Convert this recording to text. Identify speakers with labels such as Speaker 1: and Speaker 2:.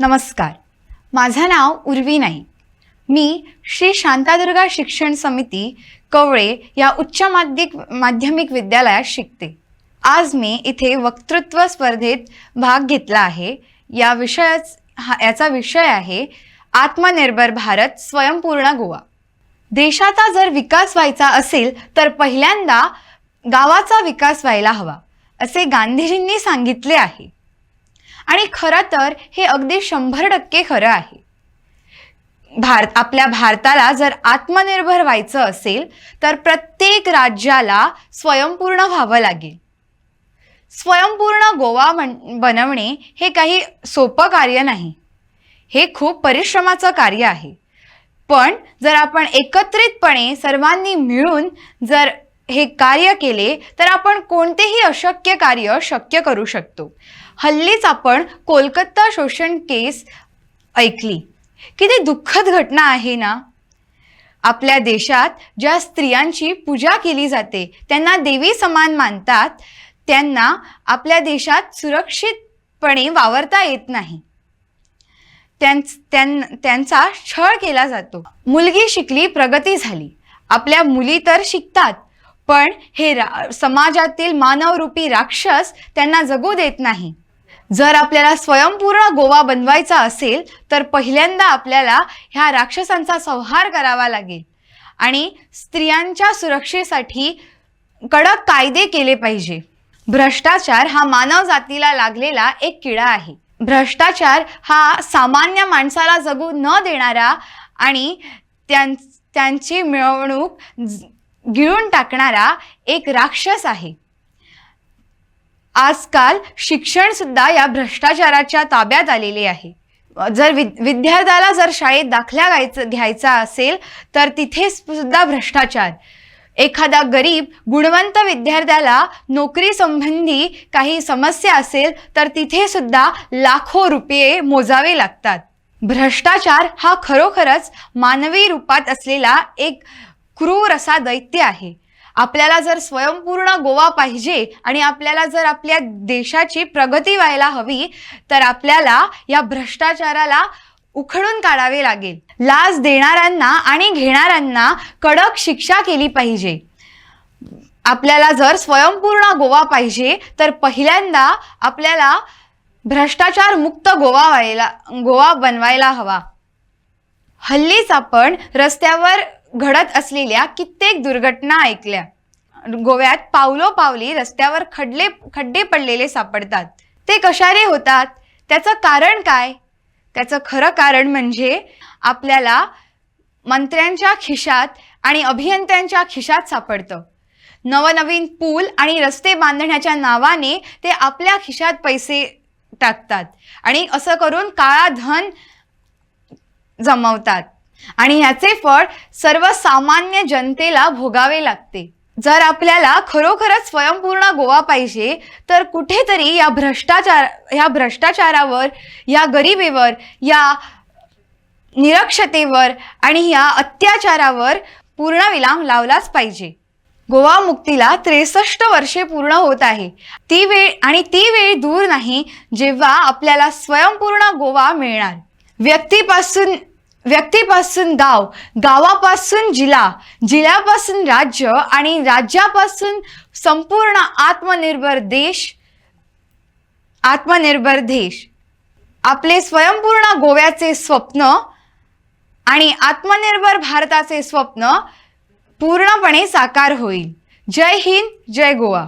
Speaker 1: नमस्कार, माझं नाव उर्वी नाईक. मी श्री शांतादुर्गा शिक्षण समिती कवळे या उच्च माध्यमिक विद्यालयात शिकते. आज मी इथे वक्तृत्व स्पर्धेत भाग घेतला आहे. याचा विषय आहे आत्मनिर्भर भारत, स्वयंपूर्ण गोवा. देशाचा जर विकास व्हायचा असेल तर पहिल्यांदा गावाचा विकास व्हायला हवा, असे गांधीजींनी सांगितले आहे. आणि खरं तर हे अगदी 100% खरं आहे. आपल्या भारताला जर आत्मनिर्भर व्हायचं असेल तर प्रत्येक राज्याला स्वयंपूर्ण व्हावं लागेल. स्वयंपूर्ण गोवा बनवणे हे काही सोपं कार्य नाही. हे खूप परिश्रमाचं कार्य आहे. पण जर आपण एकत्रितपणे सर्वांनी मिळून जर हे कार्य केले तर आपण कोणतेही अशक्य कार्य शक्य करू शकतो. हल्लीच आपण कोलकाता शोषण केस ऐकली. किती दुःखद घटना आहे ना. आपल्या देशात ज्या स्त्रियांची पूजा केली जाते, त्यांना देवी समान मानतात, त्यांना आपल्या देशात सुरक्षितपणे वावरता येत नाही. त्यांचा छळ केला जातो. मुलगी शिकली, प्रगती झाली. आपल्या मुली तर शिकतात, पण हे समाजातील मानवरूपी राक्षस त्यांना जगू देत नाही. जर आपल्याला स्वयंपूर्ण गोवा बनवायचा असेल तर पहिल्यांदा आपल्याला ह्या राक्षसांचा संहार करावा लागेल आणि स्त्रियांच्या सुरक्षेसाठी कडक कायदे केले पाहिजे. भ्रष्टाचार हा मानव जातीला लागलेला एक किडा आहे. भ्रष्टाचार हा सामान्य माणसाला जगू न देणारा आणि त्यांची मिळवणूक गिळून टाकणारा एक राक्षस आहे. आजकाल शिक्षण सुद्धा या भ्रष्टाचाराच्या ताब्यात आलेले आहे. जर विद्यार्थ्याला जर शाळेत दाखला घ्यायचा असेल तर तिथे सुद्धा भ्रष्टाचार. एखादा गरीब गुणवंत विद्यार्थ्याला नोकरी संबंधी काही समस्या असेल तर तिथे सुद्धा लाखो रुपये मोजावे लागतात. भ्रष्टाचार हा खरोखरच मानवी रूपात असलेला एक क्रूर असा दैत्य आहे. आपल्याला जर स्वयंपूर्ण गोवा पाहिजे आणि आपल्याला जर आपल्या देशाची प्रगती व्हायला हवी तर आपल्याला या भ्रष्टाचाराला उखडून काढावे लागेल. लाच देणाऱ्यांना आणि घेणाऱ्यांना कडक शिक्षा केली पाहिजे. आपल्याला जर स्वयंपूर्ण गोवा पाहिजे तर पहिल्यांदा आपल्याला भ्रष्टाचार मुक्त गोवा बनवायला हवा. हल्लीच आपण रस्त्यावर घडत असलेल्या कित्येक दुर्घटना ऐकल्या. गोव्यात पावलोपावली रस्त्यावर खड्डे पडलेले सापडतात. ते कशाने होतात? त्याचं कारण काय? त्याचं खरं कारण म्हणजे आपल्याला मंत्र्यांच्या खिशात आणि अभियंत्यांच्या खिशात सापडतं. नवनवीन पूल आणि रस्ते बांधण्याच्या नावाने ते आपल्या खिशात पैसे टाकतात आणि असं करून काळा धन जमवतात आणि याचे फळ सर्वसामान्य जनतेला भोगावे लागते. जर आपल्याला खरोखरच स्वयंपूर्ण गोवा पाहिजे तर कुठेतरी या भ्रष्टाचारावर, या गरिबीवर, या निरक्षरतेवर आणि या अत्याचारावर पूर्ण विराम लावलाच पाहिजे. गोवा मुक्तीला 63 वर्षे पूर्ण होत आहे. ती वेळ दूर नाही जेव्हा आपल्याला स्वयंपूर्ण गोवा मिळणार. व्यक्तीपासून गाव, गावापासून जिल्हा, जिल्ह्यापासून राज्य आणि राज्यापासून संपूर्ण आत्मनिर्भर देश. आपले स्वयंपूर्ण गोव्याचे स्वप्न आणि आत्मनिर्भर भारताचे स्वप्न पूर्णपणे साकार होईल. जय हिंद, जय गोवा.